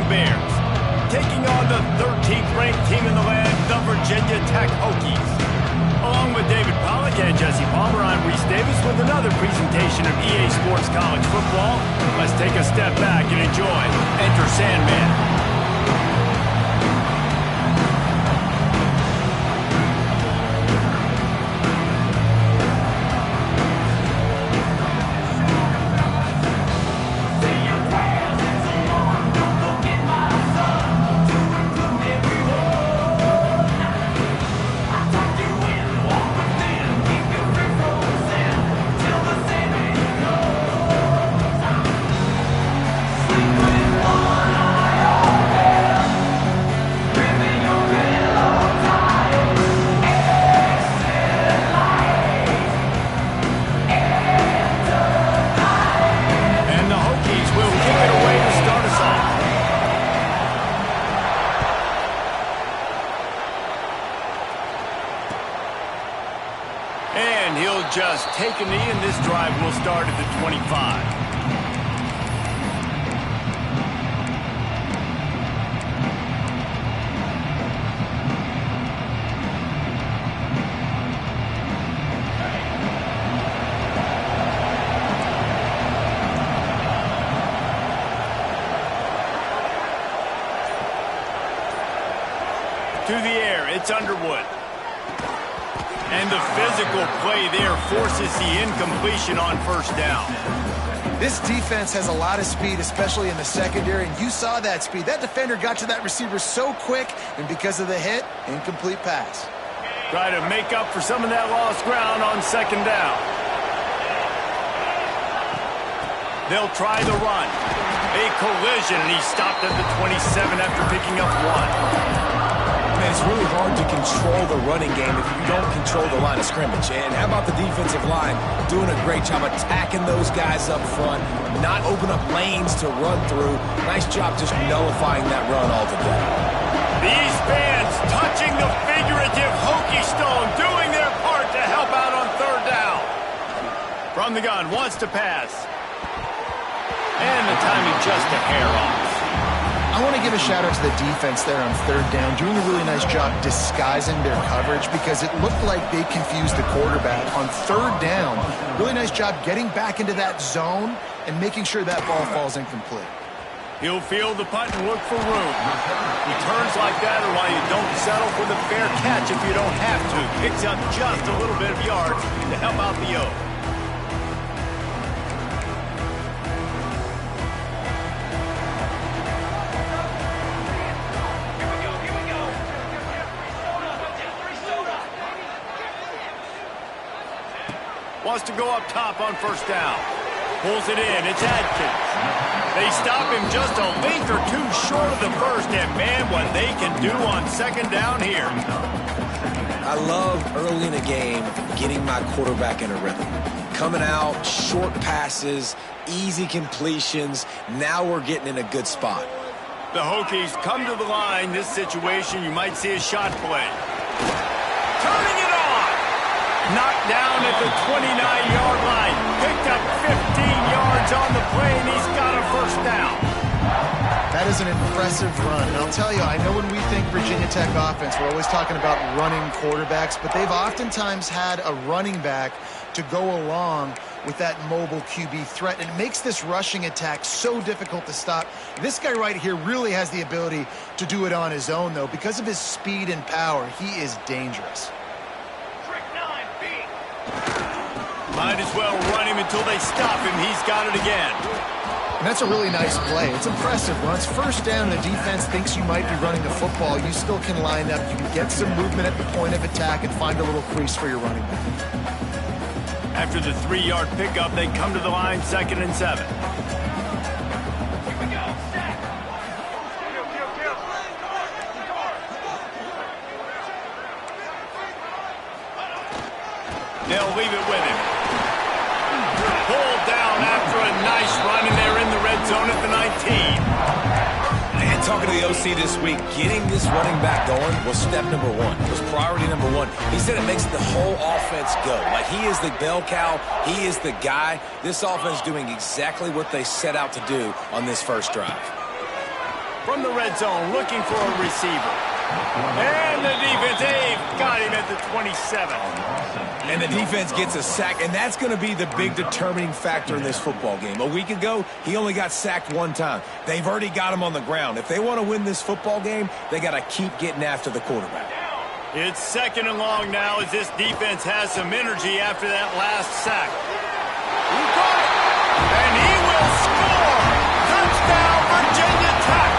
Bears, taking on the 13th ranked team in the land, the Virginia Tech Hokies. Along with David Pollack and Jesse Palmer, I'm Reese Davis with another presentation of EA Sports College Football. Let's take a step back and enjoy Enter Sandman. And he'll just take a knee, and this drive will start at the 25. To the air, it's Underwood. And the physical play there forces the incompletion on first down. This defense has a lot of speed, especially in the secondary, and you saw that speed. That defender got to that receiver so quick, and because of the hit, incomplete pass. Try to make up for some of that lost ground on second down. They'll try the run. A collision, and he stopped at the 27 after picking up one. Man, it's really hard to control the running game if you don't control the line of scrimmage. And how about the defensive line doing a great job attacking those guys up front, not open up lanes to run through. Nice job just nullifying that run altogether. These fans touching the figurative Hokie stone, doing their part to help out on third down. From the gun, wants to pass. And the timing just a hair off. I want to give a shout out to the defense there on third down, doing a really nice job disguising their coverage because it looked like they confused the quarterback on third down. Really nice job getting back into that zone and making sure that ball falls incomplete. He'll field the punt and look for room. Returns like that are why you don't settle for the fair catch if you don't have to. Picks up just a little bit of yards to help out the O. Wants to go up top on first down. Pulls it in. It's Adkins. They stop him just a length or two short of the first. And, man, what they can do on second down here. I love early in a game getting my quarterback in a rhythm. Coming out, short passes, easy completions. Now we're getting in a good spot. The Hokies come to the line. This situation, you might see a shot play. Turning it on. Knocked down at the 29-yard line. Picked up 15 yards on the play, and he's got a first down. That is an impressive run. And I'll tell you, I know when we think Virginia Tech offense, we're always talking about running quarterbacks, but they've oftentimes had a running back to go along with that mobile QB threat. And it makes this rushing attack so difficult to stop. This guy right here really has the ability to do it on his own, though. Because of his speed and power, he is dangerous. Might as well run him until they stop him. He's got it again. And that's a really nice play. It's impressive. When it's first down and the defense thinks you might be running the football, you still can line up. You can get some movement at the point of attack and find a little crease for your running back. After the 3-yard pickup, they come to the line, 2nd and 7. They'll leave it with him. Pulled down after a nice run, and they're in the red zone at the 19. Man, talking to the OC this week, getting this running back going was step number one. It was priority number one. He said it makes the whole offense go. Like, he is the bell cow. He is the guy. This offense doing exactly what they set out to do on this first drive. From from the red zone, looking for a receiver. And the defense, they've got him at the 27. And the defense gets a sack, and that's going to be the big determining factor in this football game. A week ago, he only got sacked one time. They've already got him on the ground. If they want to win this football game, they got to keep getting after the quarterback. It's 2nd and long now as this defense has some energy after that last sack. He got it, and he will score. Touchdown, Virginia Tech.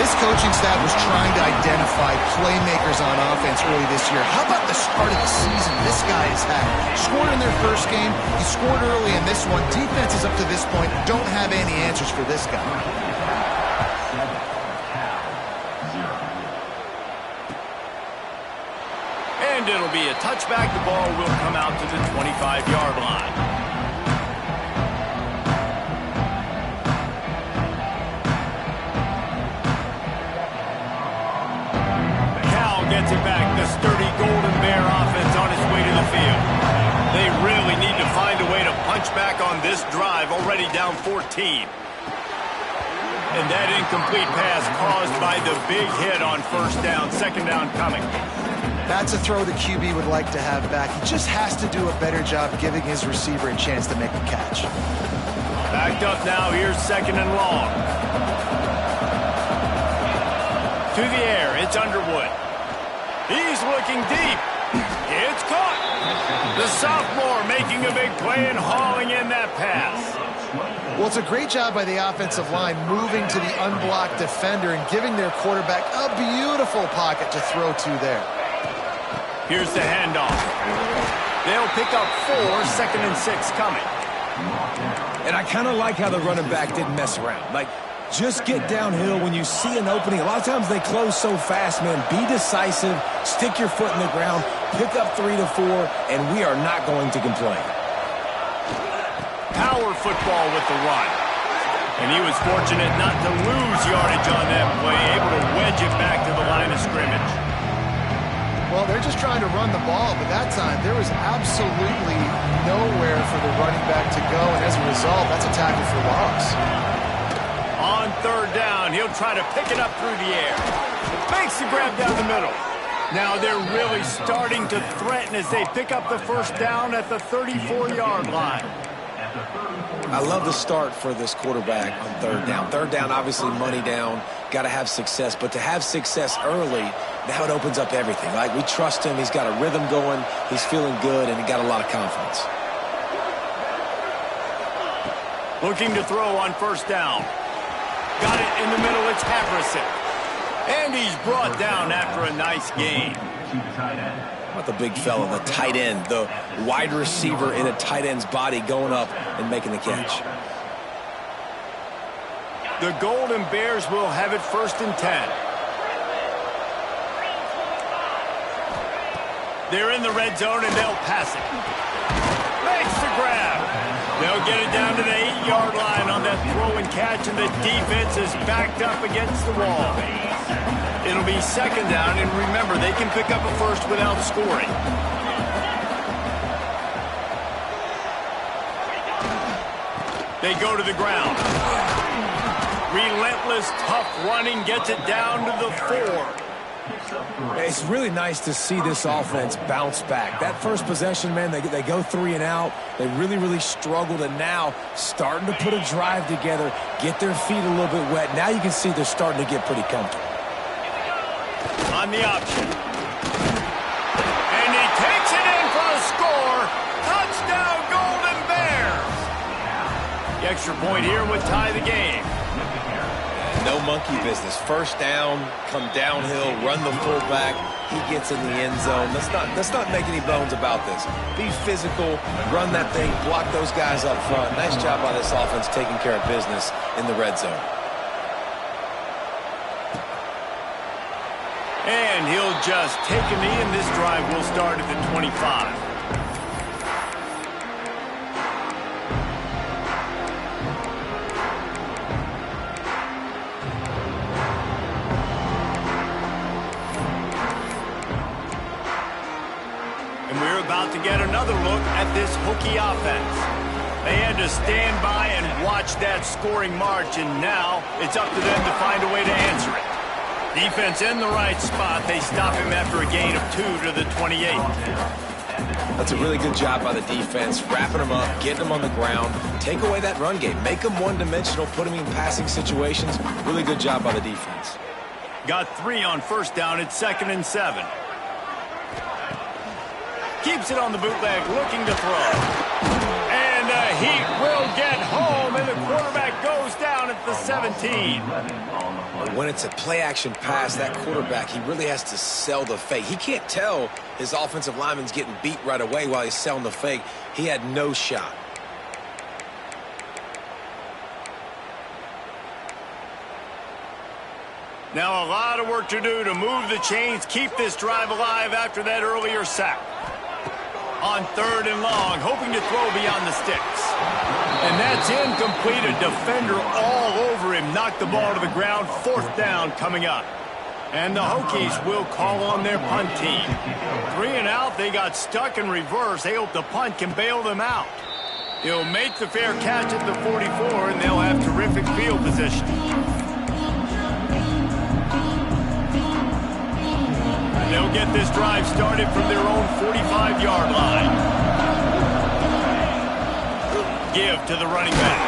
This coaching staff was trying to identify playmakers on offense early this year. How about the start of the season this guy has had? Scored in their first game. He scored early in this one. Defenses up to this point don't have any answers for this guy. And it'll be a touchback. The ball will come out to the 25-yard line. Gets it back. The sturdy Golden Bear offense on its way to the field. They really need to find a way to punch back on this drive, already down 14. And that incomplete pass caused by the big hit on 1st down, 2nd down coming. That's a throw the QB would like to have back. He just has to do a better job giving his receiver a chance to make a catch. Backed up now. Here's 2nd and long. To the air. It's Underwood. He's looking deep. It's caught. The sophomore making a big play and hauling in that pass. Well, it's a great job by the offensive line moving to the unblocked defender and giving their quarterback a beautiful pocket to throw to there. Here's the handoff. They'll pick up 4, 2nd and 6 coming. And I kind of like how the running back didn't mess around. Just get downhill when you see an opening. A lot of times they close so fast, man. Be decisive, stick your foot in the ground, pick up 3 to 4, and we are not going to complain. Power football with the run. And he was fortunate not to lose yardage on that play, able to wedge it back to the line of scrimmage. Well, they're just trying to run the ball, but that time there was absolutely nowhere for the running back to go, and as a result, that's a tackle for loss. On 3rd down, he'll try to pick it up through the air. Makes the grab down the middle. Now they're really starting to threaten as they pick up the 1st down at the 34-yard line. I love the start for this quarterback on 3rd down. 3rd down, obviously money down, got to have success. But to have success early, now it opens up everything. We trust him. He's got a rhythm going. He's feeling good, and he got a lot of confidence. Looking to throw on 1st down. Got it in the middle. It's Haverson. And he's brought down after a nice gain. How about the big fella, the tight end, the wide receiver in a tight end's body going up and making the catch. The Golden Bears will have it 1st and 10. They're in the red zone, and they'll pass it. Makes the grab. They'll get it down to the 8-yard line on that throw and catch, and the defense is backed up against the wall. It'll be 2nd down, and remember, they can pick up a 1st without scoring. They go to the ground. Relentless, tough running gets it down to the 4. It's really nice to see this offense bounce back. That first possession, man, they go 3 and out. They really struggled, and now starting to put a drive together, get their feet a little bit wet. Now you can see they're starting to get pretty comfortable. On the option. And he takes it in for a score. Touchdown, Golden Bears. The extra point here would tie the game. No monkey business. 1st down, come downhill, run the fullback. He gets in the end zone. Let's not make any bones about this. Be physical, run that thing, block those guys up front. Nice job by this offense taking care of business in the red zone. And he'll just take a knee, and this drive will start at the 25. And we're about to get another look at this Hokie offense. They had to stand by and watch that scoring march, and now it's up to them to find a way to answer it. Defense in the right spot. They stop him after a gain of 2 to the 28. That's a really good job by the defense, wrapping them up, getting them on the ground, take away that run game, make them one-dimensional, put them in passing situations. Really good job by the defense. Got 3 on first down. It's 2nd and 7. Keeps it on the bootleg, looking to throw. And he will get home, and the quarterback goes down at the 17. When it's a play-action pass, that quarterback, he really has to sell the fake. He can't tell his offensive lineman's getting beat right away while he's selling the fake. He had no shot. Now a lot of work to do to move the chains, keep this drive alive after that earlier sack. On 3rd and long, hoping to throw beyond the sticks. And that's incomplete. A defender all over him. Knocked the ball to the ground. 4th down coming up. And the Hokies will call on their punt team. 3 and out. They got stuck in reverse. They hope the punt can bail them out. He'll make the fair catch at the 44, and they'll have terrific field position. They'll get this drive started from their own 45-yard line. Give to the running back.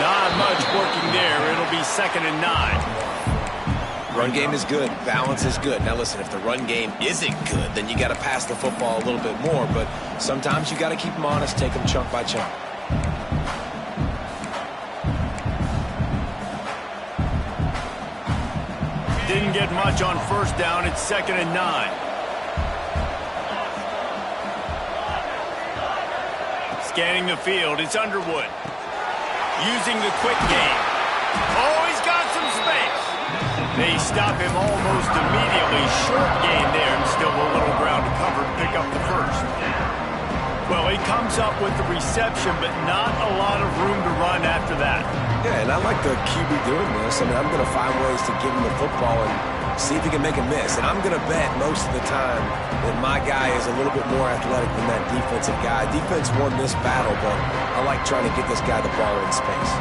Not much working there. It'll be 2nd and 9. Run game is good. Balance is good. Now listen, if the run game isn't good, then you got to pass the football a little bit more. But sometimes you got to keep them honest, take them chunk by chunk. Didn't get much on first down. It's 2nd and 9. Scanning the field. It's Underwood. Using the quick game. Oh, he's got some space. They stop him almost immediately. Short gain there, and still a little ground to cover to pick up the first. Well, he comes up with the reception, but not a lot of room to run after that. Yeah, and I like the QB doing this. I mean, I'm going to find ways to give him the football and see if he can make a miss. And I'm going to bet most of the time that my guy is a little bit more athletic than that defensive guy. Defense won this battle, but I like trying to get this guy the ball in space.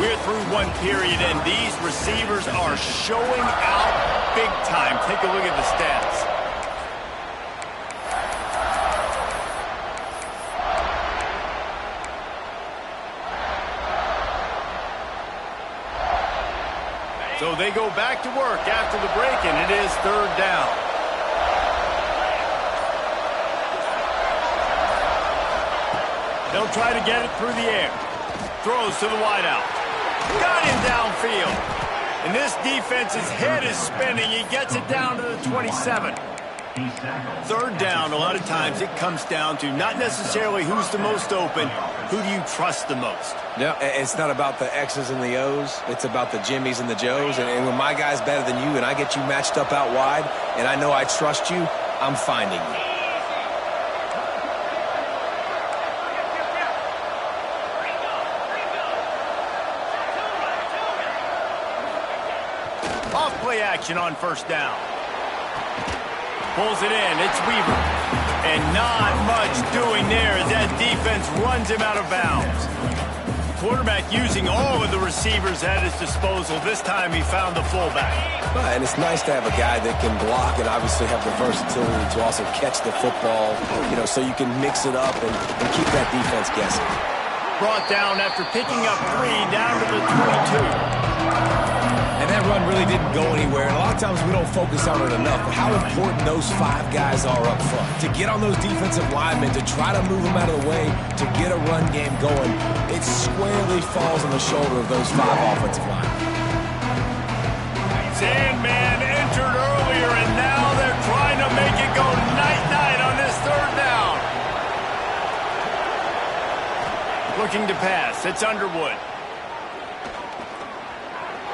We're through one period, and these receivers are showing out big time. Take a look at the stats. So they go back to work after the break, and it is 3rd down. They'll try to get it through the air. Throws to the wideout. Got him downfield. And this defense's head is spinning. He gets it down to the 27. 3rd down, a lot of times it comes down to not necessarily who's the most open, who do you trust the most? Yeah, it's not about the X's and the O's. It's about the Jimmies and the Joes. And when my guy's better than you and I get you matched up out wide and I know I trust you, I'm finding you. Play action on first down. Pulls it in. It's Weaver. And not much doing there as that defense runs him out of bounds. Quarterback using all of the receivers at his disposal. This time he found the fullback. And it's nice to have a guy that can block and obviously have the versatility to also catch the football, so you can mix it up and keep that defense guessing. Brought down after picking up 3 down to the 22. And that run really didn't go anywhere. And a lot of times we don't focus on it enough. But how important those 5 guys are up front. To get on those defensive linemen, to try to move them out of the way, to get a run game going, it squarely falls on the shoulder of those 5 offensive linemen. Sandman entered earlier, and now they're trying to make it go night-night on this 3rd down. Looking to pass. It's Underwood.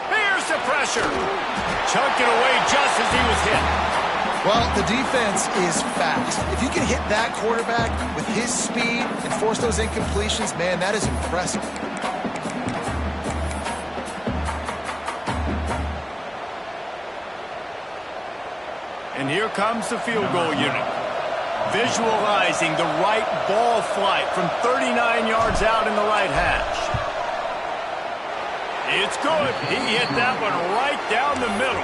Here's the pressure. Chunked it away just as he was hit. Well, the defense is fast. If you can hit that quarterback with his speed and force those incompletions, man, that is impressive. And here comes the field goal unit. Visualizing the right ball flight from 39 yards out in the right hash. It's good. He hit that one right down the middle.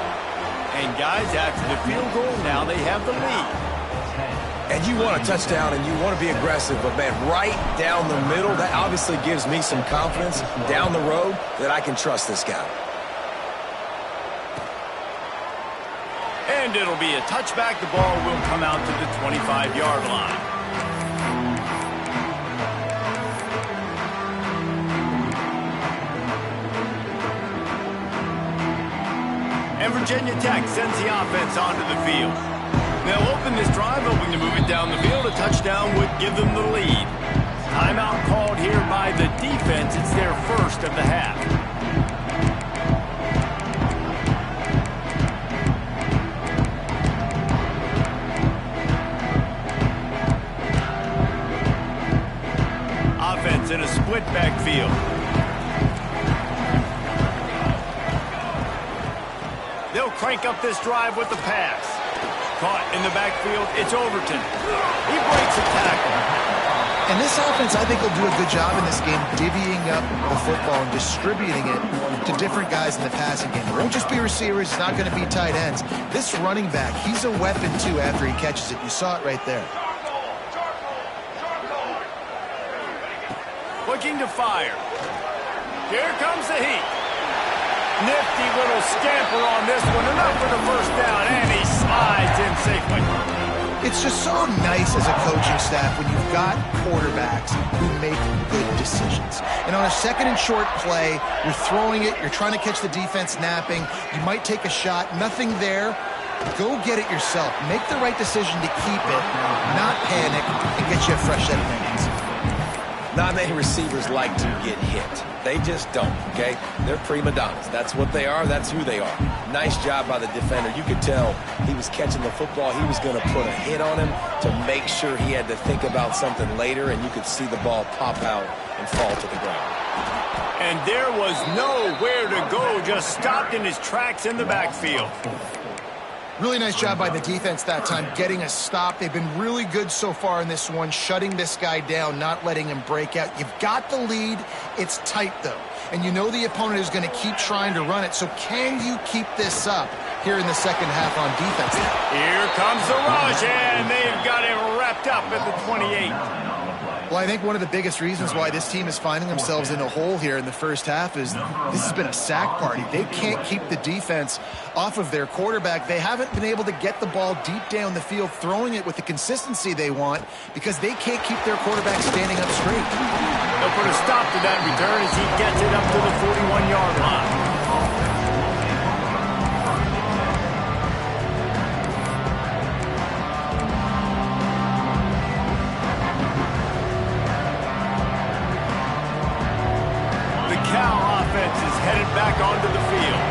And guys, after the field goal, now they have the lead. And you want a touchdown and you want to be aggressive, but man, right down the middle, that obviously gives me some confidence down the road that I can trust this guy. And it'll be a touchback. The ball will come out to the 25-yard line. And Virginia Tech sends the offense onto the field. They'll open this drive, hoping to move it down the field. A touchdown would give them the lead. Timeout called here by the defense. It's their first of the half. Offense in a split backfield. They'll crank up this drive with the pass. Caught in the backfield, it's Overton. He breaks a tackle. And this offense, I think, will do a good job in this game divvying up the football and distributing it to different guys in the passing game. It won't just be receivers. It's not going to be tight ends. This running back, he's a weapon, too, after he catches it. You saw it right there. Looking to fire. Here comes the heat. Nifty little scamper on this one. Enough for the first down, and he slides in safely. It's just so nice as a coaching staff when you've got quarterbacks who make good decisions. And on a second and short play, you're throwing it, you're trying to catch the defense napping, you might take a shot, nothing there. Go get it yourself. Make the right decision to keep it, not panic, and get you a fresh set of hands. Not many receivers like to get hit. They just don't, okay? They're prima donnas. That's what they are. That's who they are. Nice job by the defender. You could tell he was catching the football. He was going to put a hit on him to make sure he had to think about something later, and you could see the ball pop out and fall to the ground. And there was nowhere to go. Just stopped in his tracks in the backfield. Really nice job by the defense that time, getting a stop. They've been really good so far in this one, shutting this guy down, not letting him break out. You've got the lead. It's tight, though. And you know the opponent is going to keep trying to run it. So can you keep this up here in the second half on defense? Here comes the rush, and they've got it wrapped up at the 28. Well, I think one of the biggest reasons why this team is finding themselves in a hole here in the first half is this has been a sack party. They can't keep the defense off of their quarterback. They haven't been able to get the ball deep down the field, throwing it with the consistency they want because they can't keep their quarterback standing up straight. They'll put a stop to that return as he gets it up to the 41-yard line. Headed back onto the field.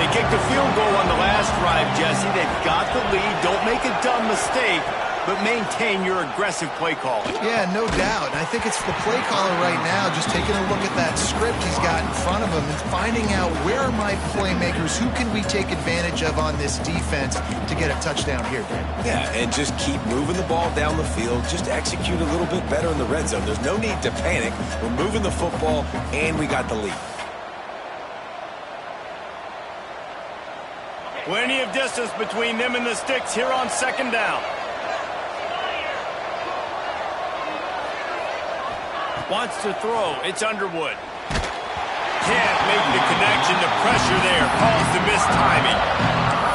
They kicked a field goal on the last drive, Jesse. They've got the lead. Don't make a dumb mistake, but maintain your aggressive play calling. Yeah, no doubt. And I think it's the play caller right now just taking a look at that script he's got in front of him and finding out where are my playmakers, who can we take advantage of on this defense to get a touchdown here, Dan? Yeah, and just keep moving the ball down the field. Just execute a little bit better in the red zone. There's no need to panic. We're moving the football, and we got the lead. Plenty of distance between them and the sticks here on second down. Wants to throw. It's Underwood. Can't make the connection. The pressure there caused the missed timing.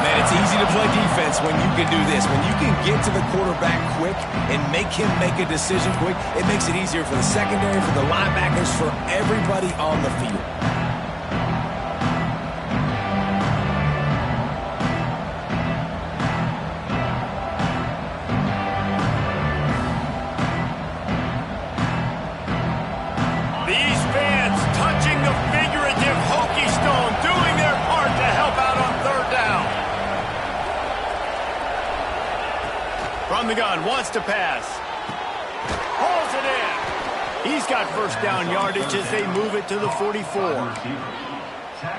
Man, it's easy to play defense when you can do this. When you can get to the quarterback quick and make him make a decision quick, it makes it easier for the secondary, for the linebackers, for everybody on the field. On the gun, wants to pass. Hauls it in. He's got first down yardage as they move it to the 44.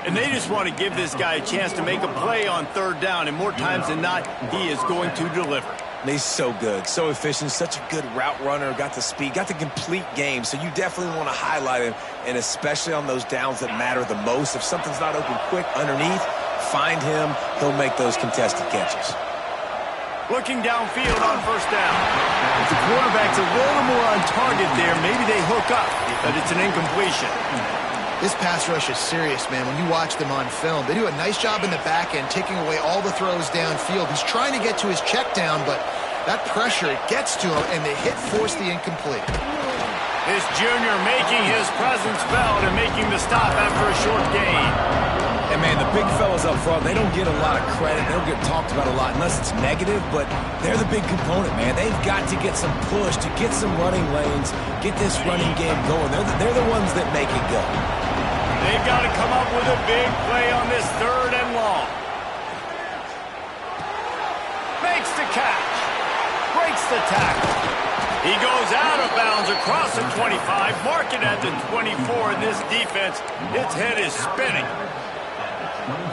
And they just want to give this guy a chance to make a play on third down, and more times than not, he is going to deliver. He's so good, so efficient, such a good route runner, got the speed, got the complete game, so you definitely want to highlight him, and especially on those downs that matter the most. If something's not open quick underneath, find him, he'll make those contested catches. Looking downfield on first down. If the quarterback's a little more on target there, maybe they hook up, but it's an incompletion. This pass rush is serious, man. When you watch them on film, they do a nice job in the back end, taking away all the throws downfield. He's trying to get to his check down, but that pressure, it gets to him, and the hit forced the incomplete. This junior making his presence felt and making the stop after a short gain. And, man, the big fellas up front, they don't get a lot of credit. They don't get talked about a lot unless it's negative, but they're the big component, man. They've got to get some push, to get some running lanes, get this running game going. They're the ones that make it go. They've got to come up with a big play on this third and long. Makes the catch. Breaks the tackle. He goes out of bounds across the 25. Mark it at the 24 in this defense. Its head is spinning.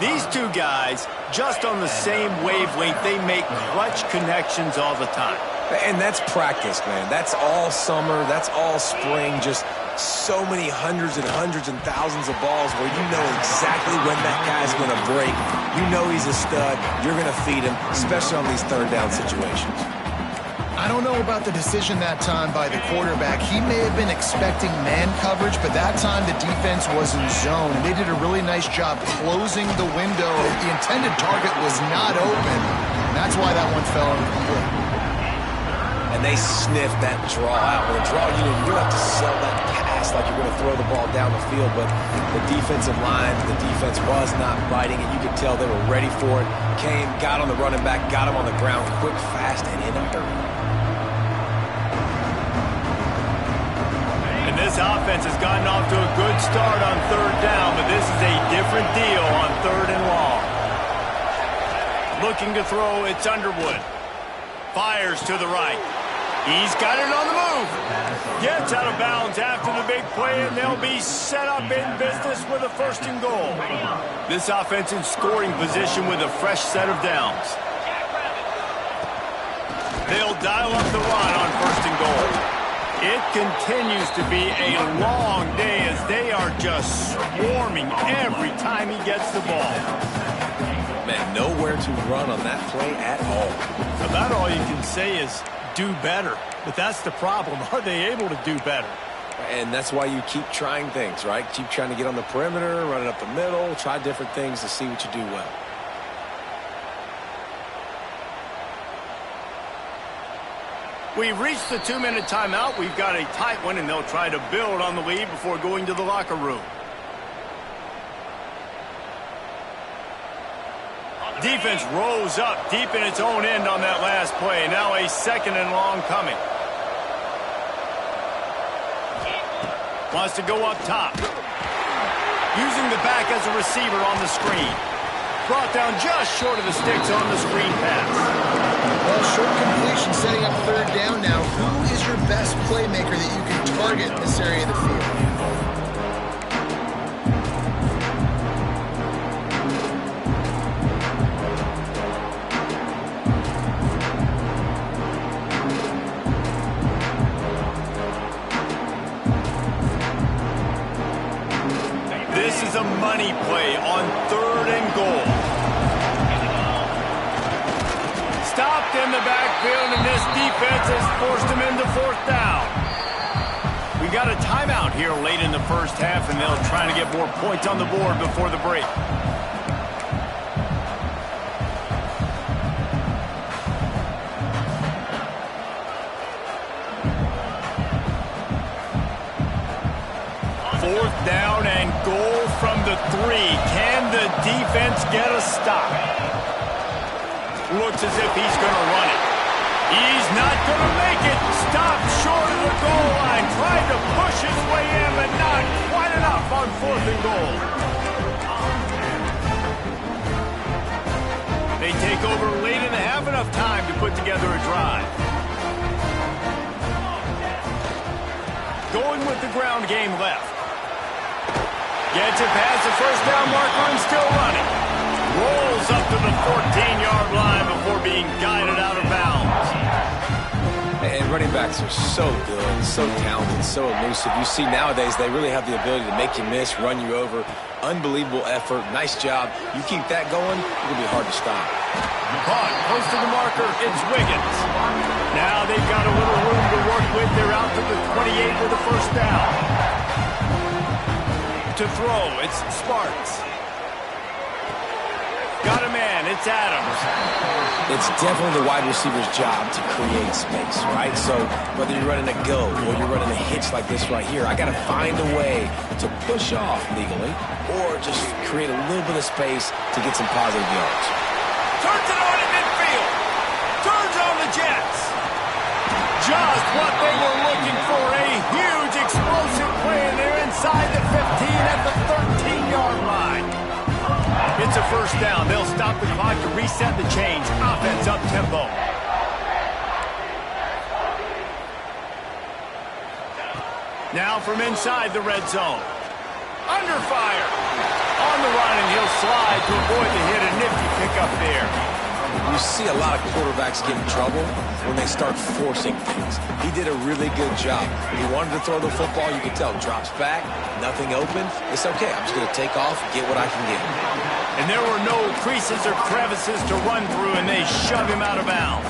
These two guys, just on the same wavelength, they make clutch connections all the time. And that's practice, man. That's all summer. That's all spring. Just so many hundreds and thousands of balls where you know exactly when that guy's going to break. You know he's a stud. You're going to feed him, especially on these third down situations. I don't know about the decision that time by the quarterback. He may have been expecting man coverage, but that time the defense was in zone, and they did a really nice job closing the window. The intended target was not open, and that's why that one fell incomplete. And they sniffed that draw out. With a draw unit, you have to sell that pass like you're going to throw the ball down the field, but the defensive line, the defense was not biting, and you could tell they were ready for it. Came, got on the running back, got him on the ground quick, fast, and in a hurry. This offense has gotten off to a good start on third down, but this is a different deal on third and long. Looking to throw, it's Underwood. Fires to the right. He's got it on the move. Gets out of bounds after the big play, and they'll be set up in business with a first and goal. This offense in scoring position with a fresh set of downs. They'll dial up the run on first and goal. It continues to be a long day as they are just swarming every time he gets the ball. Man, nowhere to run on that play at all. About all you can say is do better. But that's the problem. Are they able to do better? And that's why you keep trying things, right? Keep trying to get on the perimeter, run it up the middle, try different things to see what you do well. We've reached the 2-minute timeout. We've got a tight one, and they'll try to build on the lead before going to the locker room. Defense rose up deep in its own end on that last play. Now a second and long coming. Wants to go up top. Using the back as a receiver on the screen. Brought down just short of the sticks on the screen pass. Well, short completion setting up third down now. Who is your best playmaker that you can target in this area of the field? This is a money play on third and goal. Stopped in the backfield, and this defense has forced him into fourth down. We got a timeout here late in the first half, and they'll try to get more points on the board before the break. Fourth down and goal from the 3. Can the defense get a stop? Looks as if he's going to run it. He's not going to make it. Stopped short of the goal line. Tried to push his way in, but not quite enough on fourth and goal. They take over late in the half, enough time to put together a drive. Going with the ground game left. Gets it past the first down marker and still running. Rolls up to the 14-yard line before being guided out of bounds. And running backs are so good, so talented, so elusive. You see nowadays they really have the ability to make you miss, run you over. Unbelievable effort. Nice job. You keep that going, it'll be hard to stop. Caught close to the marker. It's Wiggins. Now they've got a little room to work with. They're out to the 28 with a first down. To throw, it's Sparks. Got a man, it's Adams. It's definitely the wide receiver's job to create space, right? So whether you're running a go or you're running a hitch like this right here, I got to find a way to push off legally or just create a little bit of space to get some positive yards. Turns it on in midfield. Turns on the Jets. Just what they were looking for. A huge explosive play, and they're inside the 15 at the 13-yard line. It's a first down. They'll stop the clock to reset the change. Offense up tempo. Now from inside the red zone. Under fire. On the run, and he'll slide to avoid the hit. A nifty pickup there. You see a lot of quarterbacks get in trouble when they start forcing things. He did a really good job. When he wanted to throw the football, you could tell. Drops back, nothing open. It's okay. I'm just going to take off, get what I can get. And there were no creases or crevices to run through, and they shove him out of bounds.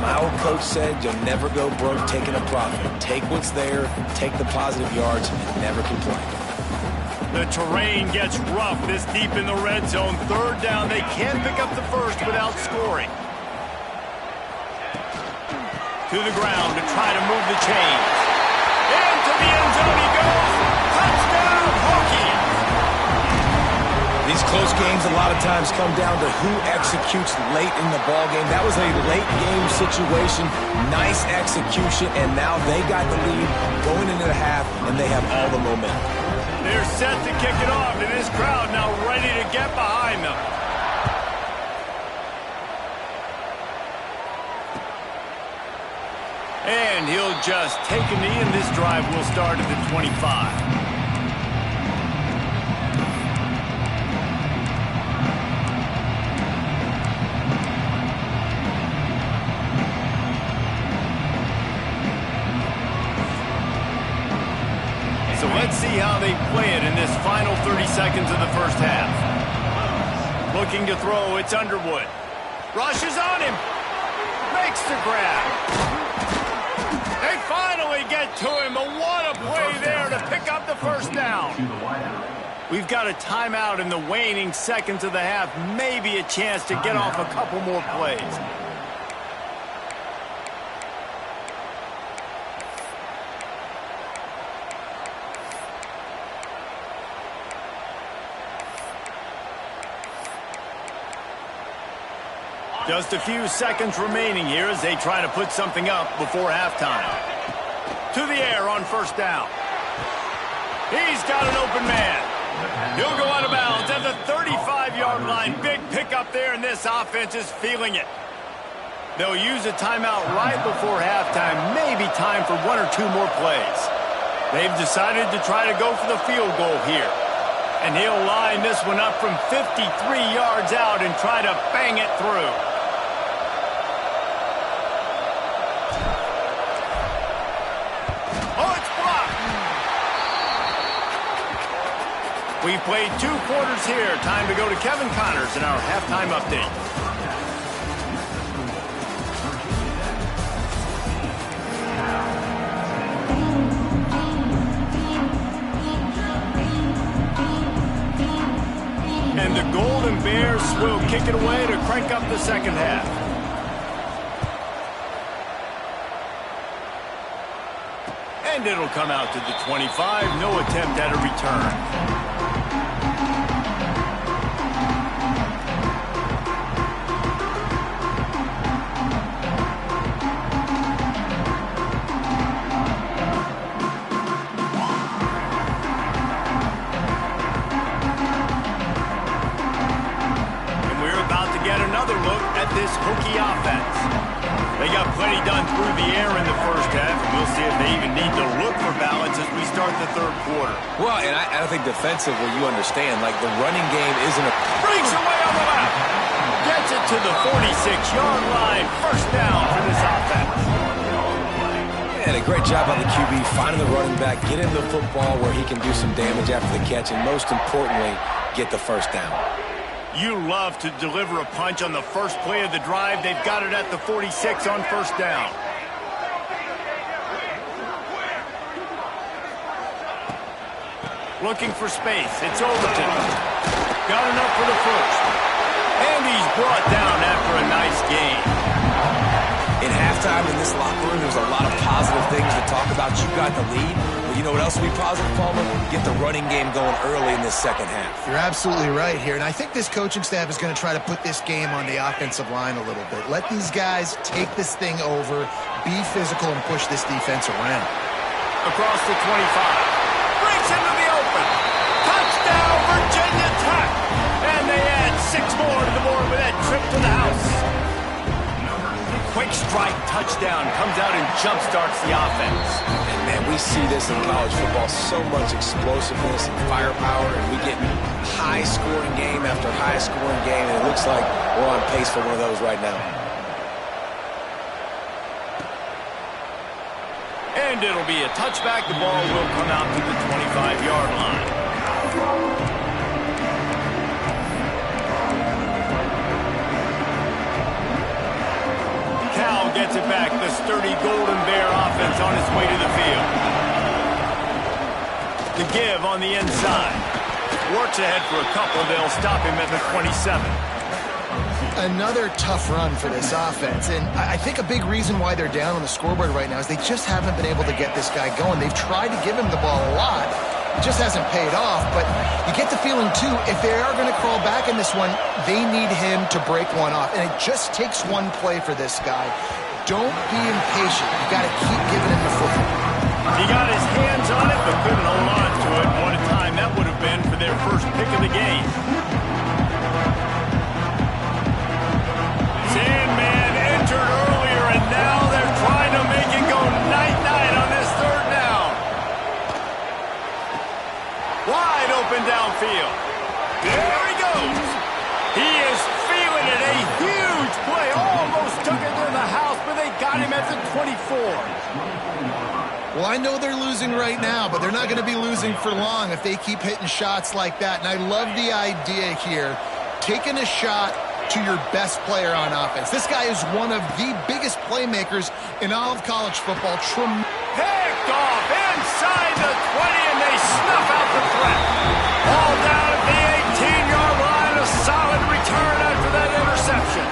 My old coach said you'll never go broke taking a profit. Take what's there, take the positive yards, and never complain. The terrain gets rough this deep in the red zone. Third down, they can't pick up the first without scoring. To the ground to try to move the chains. Into the end zone he goes. Touchdown, Hokies! These close games a lot of times come down to who executes late in the ball game. That was a late game situation. Nice execution, and now they got the lead going into the half, and they have all the momentum. They're set to kick it off, and this crowd now ready to get behind them. And he'll just take a knee, and this drive will start at the 25. So let's see how they play it in this final 30 seconds of the first half. Looking to throw, it's Underwood. Rushes on him. Makes the grab. They finally get to him. What a play there to pick up the first down. We've got a timeout in the waning seconds of the half. Maybe a chance to get off a couple more plays. Just a few seconds remaining here as they try to put something up before halftime. To the air on first down. He's got an open man. He'll go out of bounds at the 35-yard line. Big pickup there, and this offense is feeling it. They'll use a timeout right before halftime. Maybe time for one or two more plays. They've decided to try to go for the field goal here. And he'll line this one up from 53 yards out and try to bang it through. We've played 2 quarters here. Time to go to Kevin Connors in our halftime update. And the Golden Bears will kick it away to crank up the second half. And it'll come out to the 25. No attempt at a return. this Hokie offense. They got plenty done through the air in the first half, and we'll see if they even need to look for balance as we start the third quarter. Well, and I think defensively, you understand, like the running game isn't a... Breaks away on the left. Gets it to the 46-yard line. First down for this offense. And a great job on the QB, finding the running back, get him the football where he can do some damage after the catch, and most importantly, get the first down. You love to deliver a punch on the first play of the drive. They've got it at the 46 on first down. Looking for space. It's Overton. Got enough for the first. And he's brought down after a nice gain. In halftime in this locker room, there's a lot of positive things to talk about. You got the lead. But you know what else will be positive, Palmer? Get the running game going early in this second half. You're absolutely right here. And I think this coaching staff is going to try to put this game on the offensive line a little bit. Let these guys take this thing over, be physical, and push this defense around. Across the 25. Breaks into the open. Touchdown, Virginia Tech. And they add 6 more to the board with that trip to the house. Quick strike touchdown comes out and jump-starts the offense. And, man, we see this in college football, so much explosiveness and firepower, and we get high-scoring game after high-scoring game, and it looks like we're on pace for one of those right now. And it'll be a touchback. The ball will come out to the 25-yard line. Cal gets it back. The sturdy Golden Bear offense on its way to the field. The give on the inside. Works ahead for a couple. They'll stop him at the 27. Another tough run for this offense. And I think a big reason why they're down on the scoreboard right now is they just haven't been able to get this guy going. They've tried to give him the ball a lot. It just hasn't paid off, but you get the feeling, too, if they are going to crawl back in this one, they need him to break one off. And it just takes one play for this guy. Don't be impatient. You got to keep giving him the football. He got his hands on it, but couldn't hold on to it. What a time that would have been for their first pick of the game. Sandman entered earlier, and now they're trying to make it go night-night on this third down. Wide open downfield. There he goes. He is feeling it. A huge play. Almost took it to the house, but they got him at the 24. Well, I know they're losing right now, but they're not going to be losing for long if they keep hitting shots like that. And I love the idea here, taking a shot to your best player on offense. This guy is one of the biggest playmakers in all of college football. Picked off inside the 20, and they snuff out the threat. Ball down at the 18-yard line. A solid return after that interception.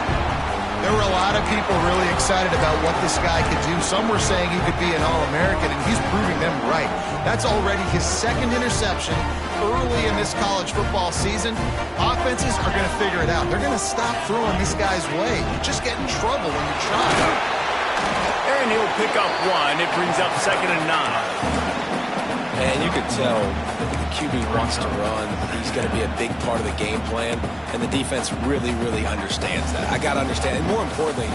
There were a lot of people really excited about what this guy could do. Some were saying he could be an All-American, and he's proving them right. That's already his second interception early in this college football season. Offenses are going to figure it out. They're going to stop throwing this guy's way. You just get in trouble when you try. And he'll pick up one. It brings up 2nd and 9. And you could tell that the QB wants to run. He's going to be a big part of the game plan, and the defense really, really understands that. I got to understand, and more importantly,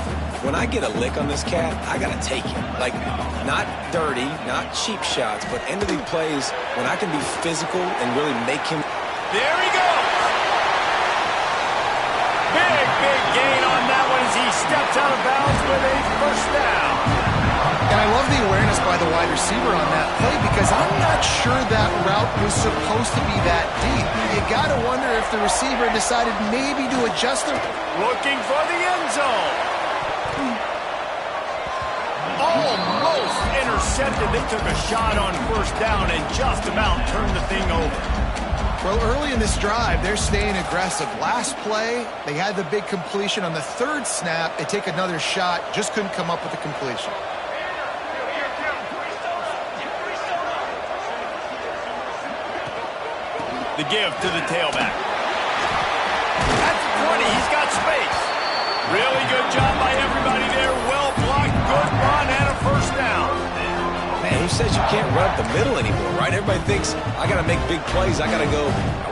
when I get a lick on this cat, I got to take it. Like, not dirty, not cheap shots, but end of the plays when I can be physical and really make him. There he goes. Big gain on that one as he steps out of bounds with a first down. And I love the awareness by the wide receiver on that play because I'm not sure that route was supposed to be that deep. You got to wonder if the receiver decided maybe to adjust the... Looking for the end zone. Almost intercepted. They took a shot on first down and just about turned the thing over. Well, early in this drive, they're staying aggressive. Last play, they had the big completion. On the third snap, they take another shot, just couldn't come up with a completion. The give to the tailback. At the 20, he's got space. Really good job by everybody there. Well blocked, good run, and a first down. Man, we've says you can't run up the middle anymore, right? Everybody thinks, I got to make big plays. I got to go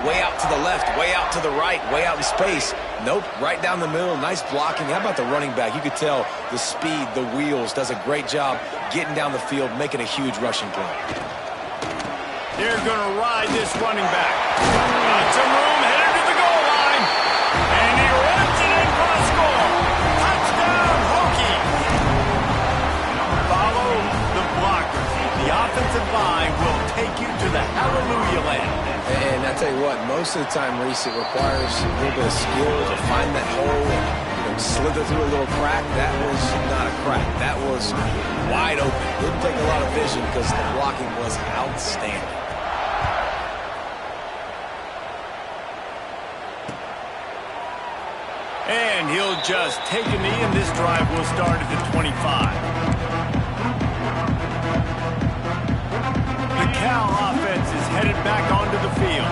way out to the left, way out to the right, way out in space. Nope, right down the middle, nice blocking. How about the running back? You could tell the speed, the wheels, does a great job getting down the field, making a huge rushing play. They're going to ride this running back. Got some room, headed to the goal line. And he runs it in for a score. Touchdown, Hokies. Follow the blockers. The offensive line will take you to the hallelujah land. And I tell you what, most of the time, Reese, it requires a little bit of skill to find that hole and slither through a little crack. That was not a crack. That was wide open. Didn't take a lot of vision because the blocking was outstanding. And he'll just take a knee, and this drive will start at the 25. The Cal offense is headed back onto the field.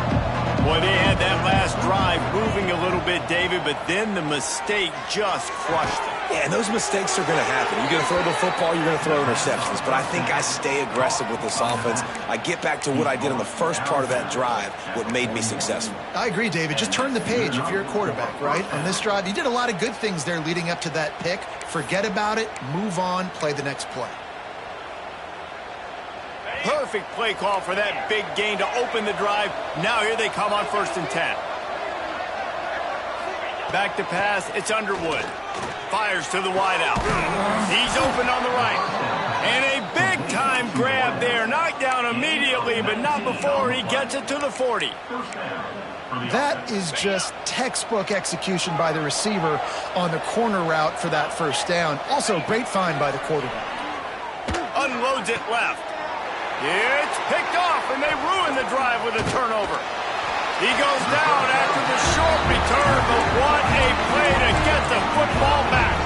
Boy, they had that last drive moving a little bit, David, but then the mistake just crushed them. Yeah, and those mistakes are going to happen. You're going to throw the football, you're going to throw interceptions. But I think I stay aggressive with this offense. I get back to what I did in the first part of that drive, what made me successful. I agree, David. Just turn the page if you're a quarterback, right? On this drive, you did a lot of good things there leading up to that pick. Forget about it, move on, play the next play. Perfect play call for that big gain to open the drive. Now here they come on 1st and 10. Back to pass, it's Underwood. Fires to the wideout. He's open on the right. And a big-time grab there. Knocked down immediately, but not before he gets it to the 40. That is just textbook execution by the receiver on the corner route for that first down. Also, great find by the quarterback. Unloads it left. It's picked off, and they ruin the drive with a turnover. He goes down after the short return, but what a play to get the football back.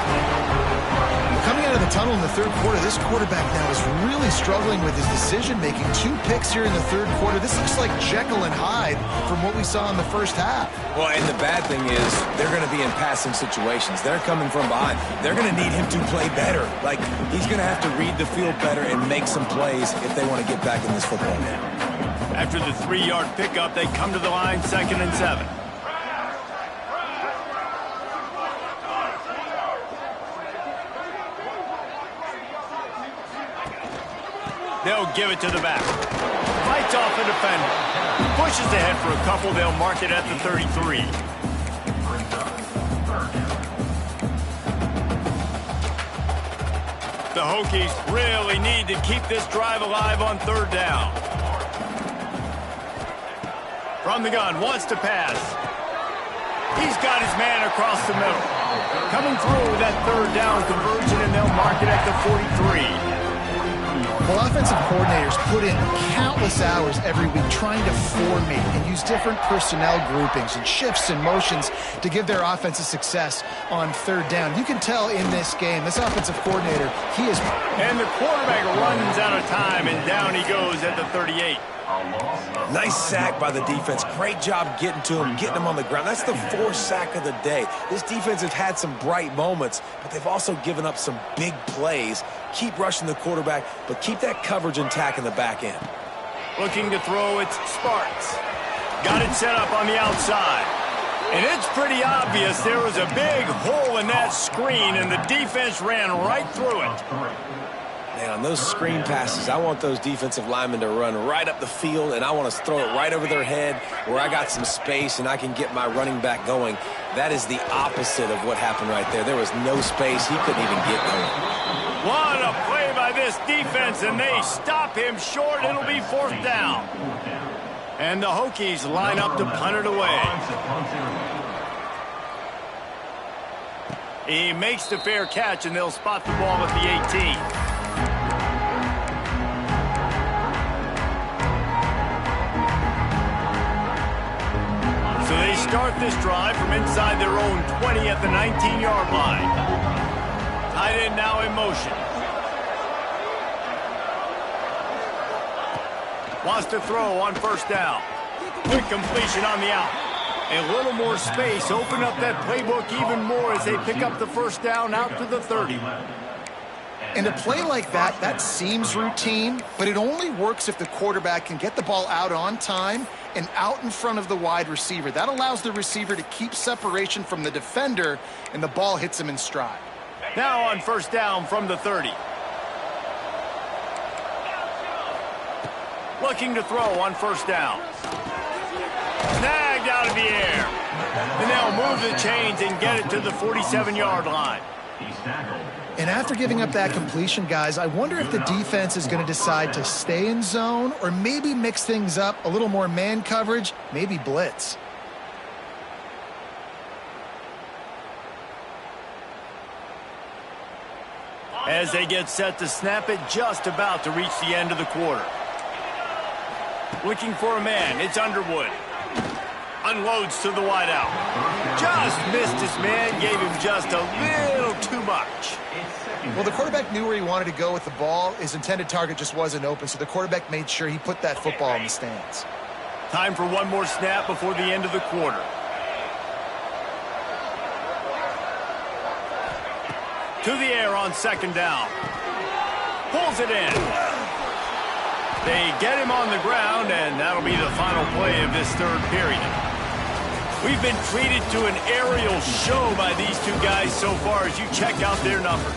Coming out of the tunnel in the third quarter, this quarterback now is really struggling with his decision-making. 2 picks here in the third quarter. This looks like Jekyll and Hyde from what we saw in the first half. Well, and the bad thing is they're going to be in passing situations. They're coming from behind. They're going to need him to play better. Like, he's going to have to read the field better and make some plays if they want to get back in this football game. After the 3-yard pickup, they come to the line, 2nd and 7. They'll give it to the back. Fights off a defender. Pushes ahead for a couple. They'll mark it at the 33. The Hokies really need to keep this drive alive on 3rd down. From the gun, wants to pass. He's got his man across the middle. Coming through with that 3rd down conversion, and they'll mark it at the 43. Well, offensive coordinators put in countless hours every week trying to formate and use different personnel groupings and shifts and motions to give their offense a success on 3rd down. You can tell in this game, this offensive coordinator, he is... And the quarterback runs out of time, and down he goes at the 38. Nice sack by the defense. Great job getting to him, getting him on the ground. That's the 4th sack of the day. This defense has had some bright moments, but they've also given up some big plays. Keep rushing the quarterback, but keep that coverage intact in the back end. Looking to throw, it's Sparks. Got it set up on the outside. And it's pretty obvious there was a big hole in that screen, and the defense ran right through it. Man, on those screen passes, I want those defensive linemen to run right up the field, and I want to throw it right over their head where I got some space and I can get my running back going. That is the opposite of what happened right there. There was no space. He couldn't even get going. What a play by this defense, and they stop him short. It'll be 4th down. And the Hokies line up to punt it away. He makes the fair catch, and they'll spot the ball at the 18. So they start this drive from inside their own 20 at the 19-yard line. Tight end now in motion. Wants to throw on 1st down. Quick completion on the out. A little more space. Open up that playbook even more as they pick up the 1st down out to the 30. And a play like that, that seems routine, but it only works if the quarterback can get the ball out on time and out in front of the wide receiver. That allows the receiver to keep separation from the defender, and the ball hits him in stride. Now on first down from the 30. Looking to throw on first down. Snagged out of the air. And they'll move the chains and get it to the 47-yard line. And after giving up that completion, guys, I wonder if the defense is going to decide to stay in zone or maybe mix things up, a little more man coverage, maybe blitz. As they get set to snap it, just about to reach the end of the quarter. Looking for a man, it's Underwood. Unloads to the wideout. Just missed his man, gave him just a little too much. Well, the quarterback knew where he wanted to go with the ball. His intended target just wasn't open, so the quarterback made sure he put that football in the stands. Time for one more snap before the end of the quarter. To the air on second down. Pulls it in. They get him on the ground, and that'll be the final play of this third period. We've been treated to an aerial show by these two guys so far as you check out their numbers.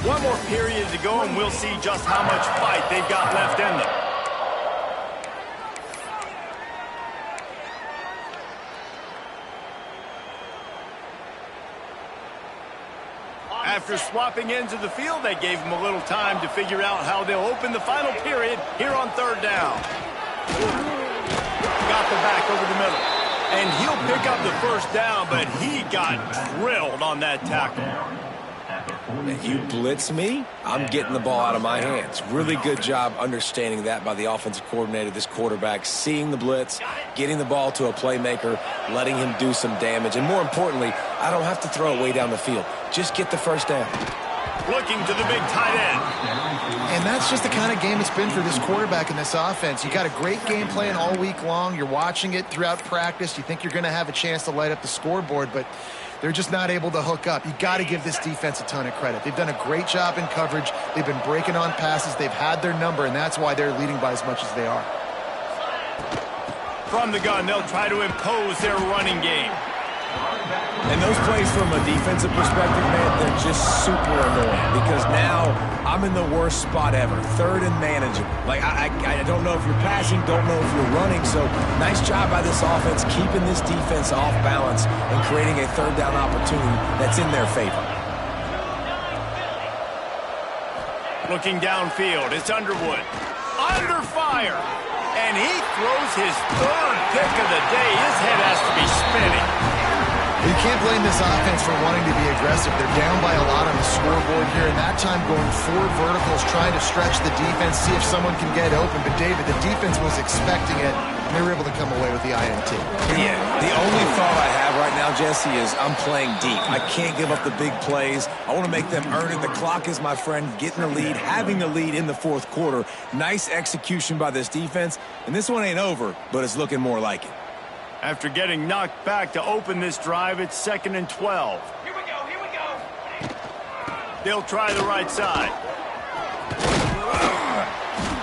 One more period to go, and we'll see just how much fight they've got left in them. After swapping ends of the field, they gave him a little time to figure out how they'll open the final period here on third down. Got the back over the middle. And he'll pick up the first down, but he got drilled on that tackle. You blitz me, I'm getting the ball out of my hands. Really good job understanding that by the offensive coordinator, this quarterback, seeing the blitz, getting the ball to a playmaker, letting him do some damage. And more importantly, I don't have to throw it way down the field. Just get the first down. Looking to the big tight end. And that's just the kind of game it's been for this quarterback in this offense. You got a great game plan all week long. You're watching it throughout practice. You think you're going to have a chance to light up the scoreboard, but they're just not able to hook up. You got to give this defense a ton of credit. They've done a great job in coverage. They've been breaking on passes. They've had their number, and that's why they're leading by as much as they are. From the gun, they'll try to impose their running game. And those plays from a defensive perspective, man, they're just super annoying because now I'm in the worst spot ever, third and manageable. Like, I don't know if you're passing, don't know if you're running, so nice job by this offense keeping this defense off balance and creating a third down opportunity that's in their favor. Looking downfield, it's Underwood. Under fire. And he throws his third pick of the day. His head has to be spinning. You can't blame this offense for wanting to be aggressive. They're down by a lot on the scoreboard here, and that time going 4 verticals, trying to stretch the defense, see if someone can get open. But, David, the defense was expecting it, and they were able to come away with the INT. Yeah, the only thought I have right now, Jesse, is I'm playing deep. I can't give up the big plays. I want to make them earn it. The clock is my friend, getting the lead, having the lead in the fourth quarter. Nice execution by this defense, and this one ain't over, but it's looking more like it. After getting knocked back to open this drive, it's 2nd and 12. Here we go. They'll try the right side.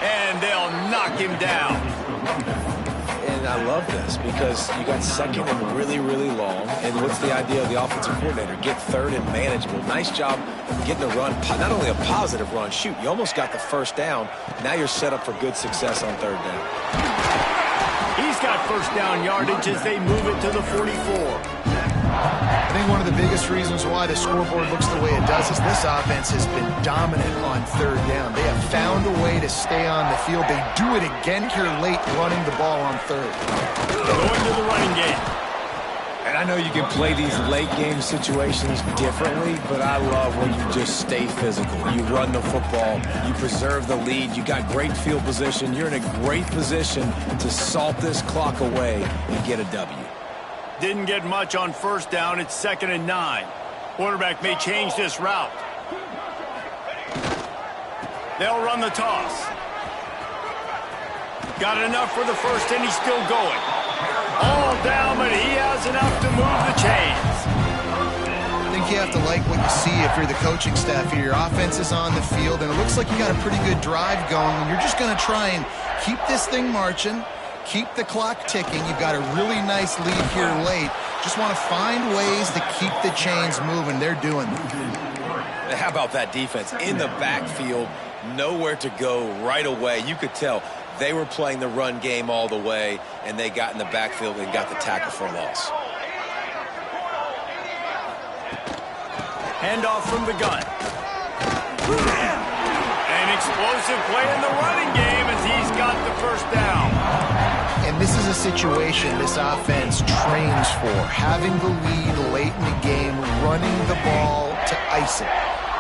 And they'll knock him down. And I love this because you got 2nd and really, really long. And what's the idea of the offensive coordinator? Get 3rd and manageable. Nice job getting a run, not only a positive run. Shoot, you almost got the first down. Now you're set up for good success on 3rd down. He's got first down yardage as they move it to the 44. I think one of the biggest reasons why the scoreboard looks the way it does is this offense has been dominant on 3rd down. They have found a way to stay on the field. They do it again here late, running the ball on 3rd. Going to the running game. And I know you can play these late game situations differently, but I love when you just stay physical. You run the football, you preserve the lead, you got great field position, you're in a great position to salt this clock away and get a W. Didn't get much on first down. It's 2nd and 9. Quarterback may change this route. They'll run the toss. Got enough for the first, and he's still going. All down, but he has enough to move the chains. I think you have to like what you see if you're the coaching staff here. Your offense is on the field, and it looks like you got a pretty good drive going, and you're just going to try and keep this thing marching, keep the clock ticking. You've got a really nice lead here late. Just want to find ways to keep the chains moving. They're doing it. How about that defense in the backfield? Nowhere to go right away. You could tell they were playing the run game all the way, and they got in the backfield and got the tackle for a loss. Handoff from the gun. An explosive play in the running game as he's got the first down. And this is a situation this offense trains for, having the lead late in the game, running the ball to ice it.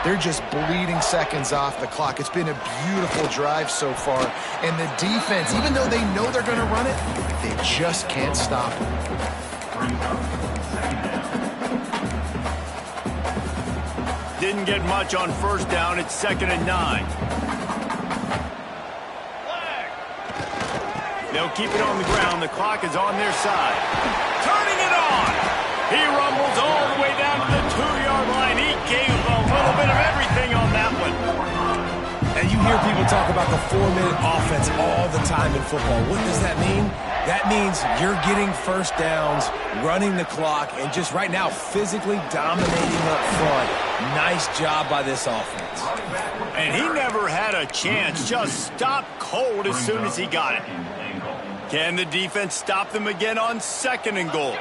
They're just bleeding seconds off the clock. It's been a beautiful drive so far. And the defense, even though they know they're going to run it, they just can't stop it. Didn't get much on first down. It's 2nd and 9. They'll keep it on the ground. The clock is on their side. Turning it on. He rumbles all the way down to the 2-yard line. He gave a little bit of everything on that one. And you hear people talk about the 4-minute offense all the time in football. What does that mean? That means you're getting first downs, running the clock, and just right now physically dominating up front. Nice job by this offense. And he never had a chance. Just stopped cold as soon as he got it. Can the defense stop them again on 2nd and goal?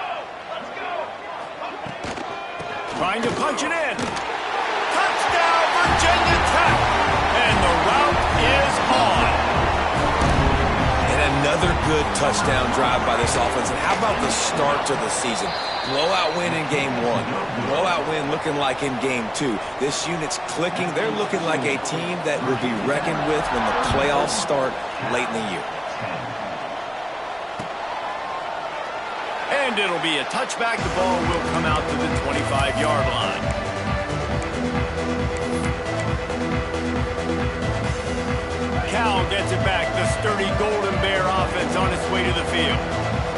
Trying to punch it in. Touchdown, Virginia Tech. And the route is on. And another good touchdown drive by this offense. And how about the start to the season? Blowout win in game 1. Blowout win looking like in game 2. This unit's clicking. They're looking like a team that will be reckoned with when the playoffs start late in the year. And it'll be a touchback. The ball will come out to the 25-yard line. Cal gets it back. The sturdy Golden Bear offense on its way to the field.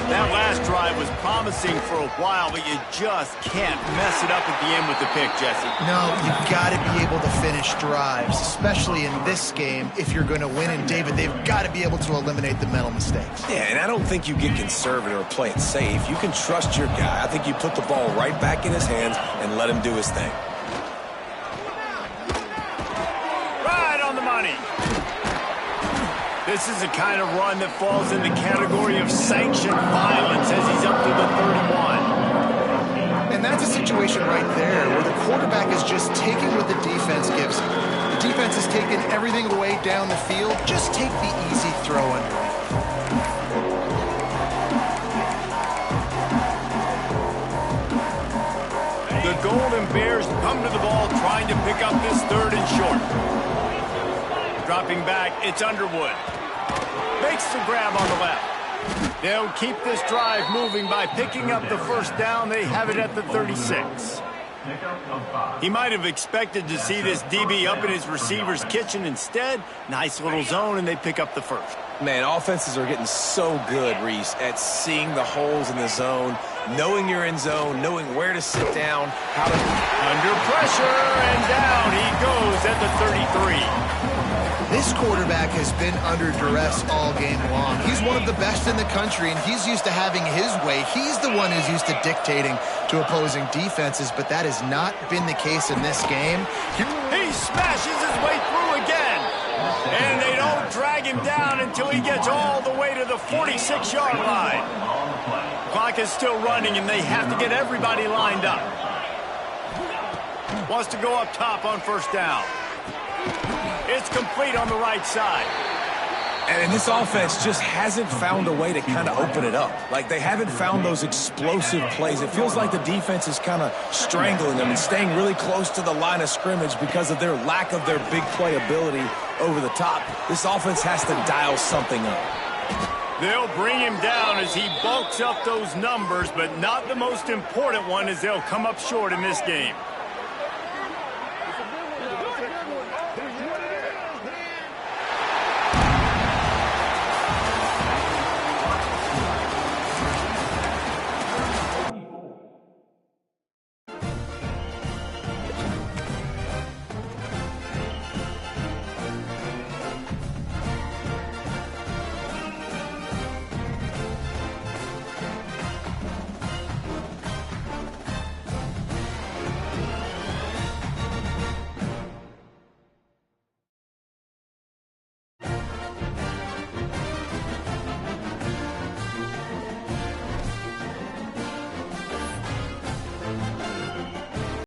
That last drive was promising for a while, but you just can't mess it up at the end with the pick, Jesse. No, you've got to be able to finish drives, especially in this game. If you're going to win, and David, they've got to be able to eliminate the mental mistakes. Yeah, and I don't think you get conservative or play it safe. You can trust your guy. I think you put the ball right back in his hands and let him do his thing. Right on the money. This is the kind of run that falls in the category of sanctioned violence as he's up to the 31. And that's a situation right there where the quarterback is just taking what the defense gives him. The defense is taking everything away down the field. Just take the easy throwing. The Golden Bears come to the ball trying to pick up this 3rd and short. Dropping back, it's Underwood. Makes the grab on the left. They'll keep this drive moving by picking up the first down. They have it at the 36. He might have expected to see this DB up in his receiver's kitchen. Instead, nice little zone, and they pick up the first. Man, offenses are getting so good, Reese, at seeing the holes in the zone, knowing you're in zone, knowing where to sit down, how to... Under pressure, and down he goes at the 33. This quarterback has been under duress all game long. He's one of the best in the country, and he's used to having his way. He's the one who's used to dictating to opposing defenses, but that has not been the case in this game. He smashes his way through again, and they don't drag him down until he gets all the way to the 46-yard line. Clock is still running, and they have to get everybody lined up. Wants to go up top on first down. It's complete on the right side. And this offense just hasn't found a way to kind of open it up. Like, they haven't found those explosive plays. It feels like the defense is kind of strangling them and staying really close to the line of scrimmage because of their lack of their big play ability over the top. This offense has to dial something up. They'll bring him down as he bulks up those numbers, but not the most important one, as they'll come up short in this game.